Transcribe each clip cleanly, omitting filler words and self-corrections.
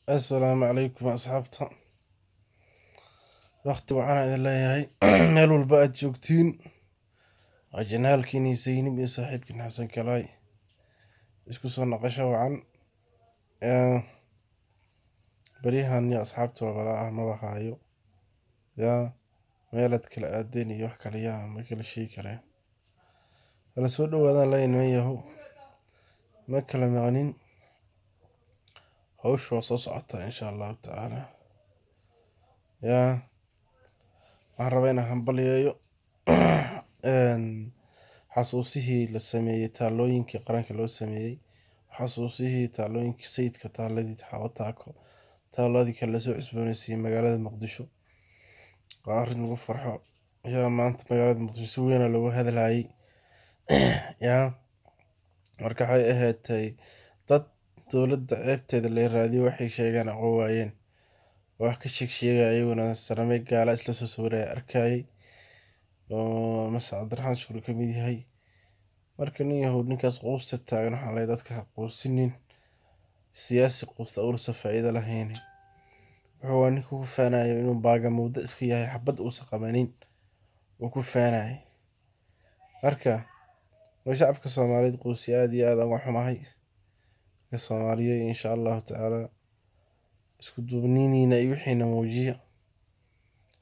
السلام عليكم أصحابتا. وقت وعنا إذا الله يهي ميلو البقى جوكتين وجنال كيني سيني بي صاحب كين حسن كلاي اسكو سو نقشة وعن يا بريهان يا أصحابتا وبلاء ما بخايو يا ميلاد كلا آديني يوحك ليا ما كلا شي كلا الأسود وهذا لا ينميه ما كلا مغنين هوش وصوص عطا إن شاء الله تعالى يا عربينا هنبليايو xasuusihii la sameeyey taalooyinkii qaranka loo sameeyey xasuusihii taalooyinkii sayidka taaladii xawataako taaladii kale lasoo cusboonaysiiyey magaalada muqdisho waa arrin lagu farxo yaa maanta magaalada muqdisho si weyn loogu hadlayay yaa marka waxay ahaatay dad dowladda ceebteeda la raadiyo waxay sheegaan aqoon waayeen wax ka sheegaya ayaguna saramay gaala isla soo sawiraya arkayay oo Mascad Cabdiraxmaan Shukuur ka mid yahay marka nin yahuud ninkaas quusta taagan waxaa lay dadka quusinin siyaasi quusta ursa faa'iido lahayn wuxuu waa ninka ku faanayo inuu baaga muddo iska yahay xabad uusan qabanin oo ku faanayo marka shacabka Soomaaliyeed quusi aad iyo aad uga xumahay ka Soomaaliyeed insha Allah taala isku duubniinina iyo wixiina muujiya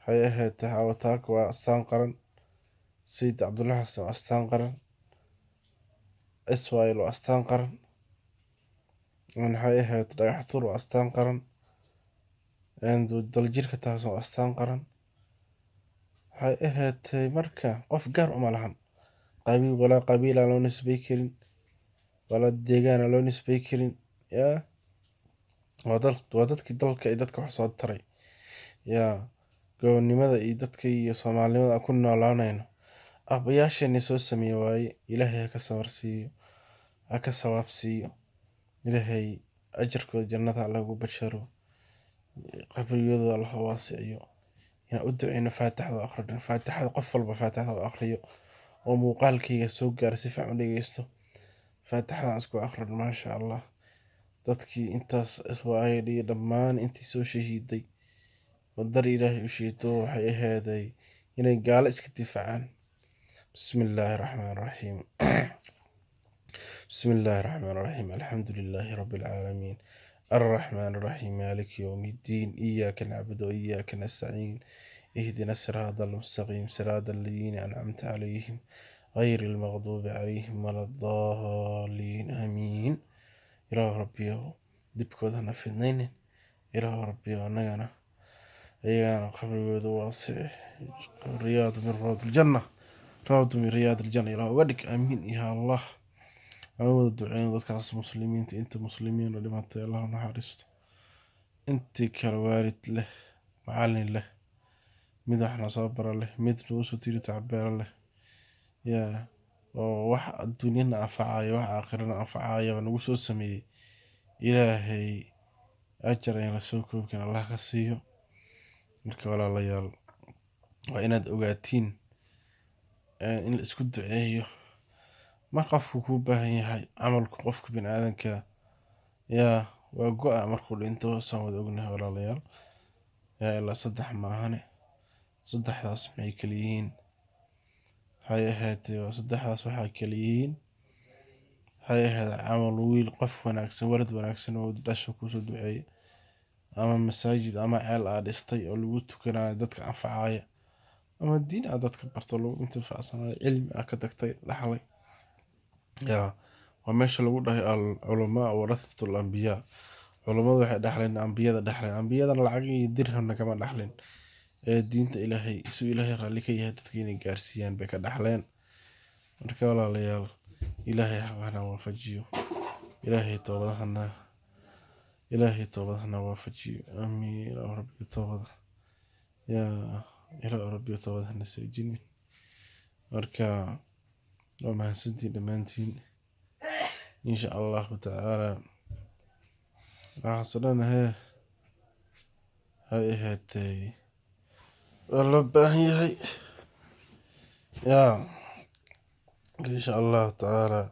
hay ahayd xawataako waa astaan qaran Sayid Cabdullahi Xasan astaan qaran Iswaayil waa astaan qaran waxay ahayd dhagaxtuur waa astaan qaran daljirka taas waa astaan qaran waxay ahayd marka qof gaar uma lahan qabiil walaa qabiila loo nisbay karin walaa deegaan loo nisbay karin yaa waa dadkii dalka iyo dadka wax soo taray yaa gobonimada iyo dadka iyo Soomaalinimada ku noolaanayno abayaashani soo sameeyay waaye Ilaahay ka sawarsiiyo ka sawaabsiiyo Ilaahay ajarkooda jannada lagu basharo qabriyada Allah waasiyo ina u duceyno faatixada akhriyo faatixada qof walba faatixada akhriyo oo muuqaalkayga soo gaar si fiican u dhageysto faatixada isku akhriyo ma sha Allah dadkii intaas iswaayay dhammaan intii soo shahiiday oo dar Ilaahay u shiito waxay ahaaday inay gaalo iska difaacaan bismillahir rahmanir rahiim بسم الله الرحمن الرحيم الحمد لله رب العالمين الرحمن الرحيم مالك يوم الدين إياك نعبد وإياك نستعين اهدنا الصراط المستقيم صراط الذين أنعمت عليهم غير المغضوب عليهم ولا الضالين آمين إله ربي دبكود هنا في النين إله ربي ونغنا أيانا قبر واسع رياض من روض الجنة روض من رياض الجنة إله ودك آمين يا الله أول الدعاء ذكر اسم مسلمين أنت مسلمين ولما الله نحرست أنت كالوالد له معلن له مدحنا صبر له مدن وسطير تعبير له يا وح الدنيا نفعاي وح آخرنا نفعاي ونقص سمي إلهي أجر إلى سوكم كان الله خسيه الكولا ليال وإن أوقاتين إن الإسكود دعيه ما قفك كوبه هي عمل قفك بين آذنك يا وقع مركول انتو سامد أغنه ولا ليال يا إلا صدح معهني صدح داس معي كليين هاي هاتي وصدح داس وحا كليين هاي هذا عمل ويل قف وناكسن ورد وناكسن وداشو كوسو دعي أما مساجد أما عيال آدستي أو لغوتو كنا دادك أنفعايا أما الدين آدادك برطلو انتفع صنع علم أكدكتي لحالي يا وماشي لو ده العلماء ورثة الأنبياء علماء waxay dhaxleen ambiyada lacag dirhamna kama dhaxleen diinta Ilaahay isu Ilaahay raali ka yahay dadka inay gaarsiiyaan bay ka dhaxleen marka walaalayaal Ilaahay xaqana waafajiyo Ilaahay toobadana waafajiyo amiin ya rabbi toobada ya rabbi toobadana sajini marka وما سنتي دمانتين إن شاء الله تعالى راح صلنا هاي هاتي والله هي يا إن شاء الله تعالى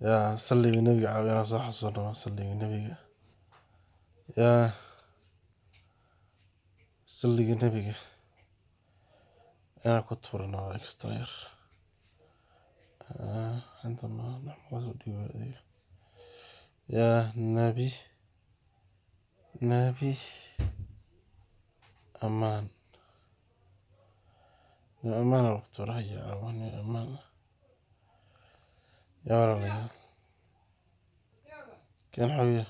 يا صلي بالنبي عاوينا صح صلى صلي بالنبي يا صلي النبي أنا كنت فرنا إكستراير عندما نحمد يا نبي نبي أمان يا أمان الوقت رهيا أمان يا أمان يا رب كان حبيبي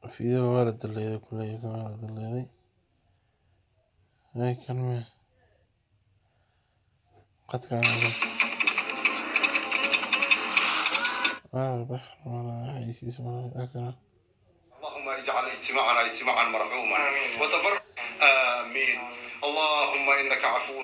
في ولد اللي كل ولد اللي هاي كلمة قد كان البحر ولا عيسى اسمه أكله. اللهم اجعل اجتماعنا اجتماعا مرحوما وتفرق آمين. اللهم إنك عفو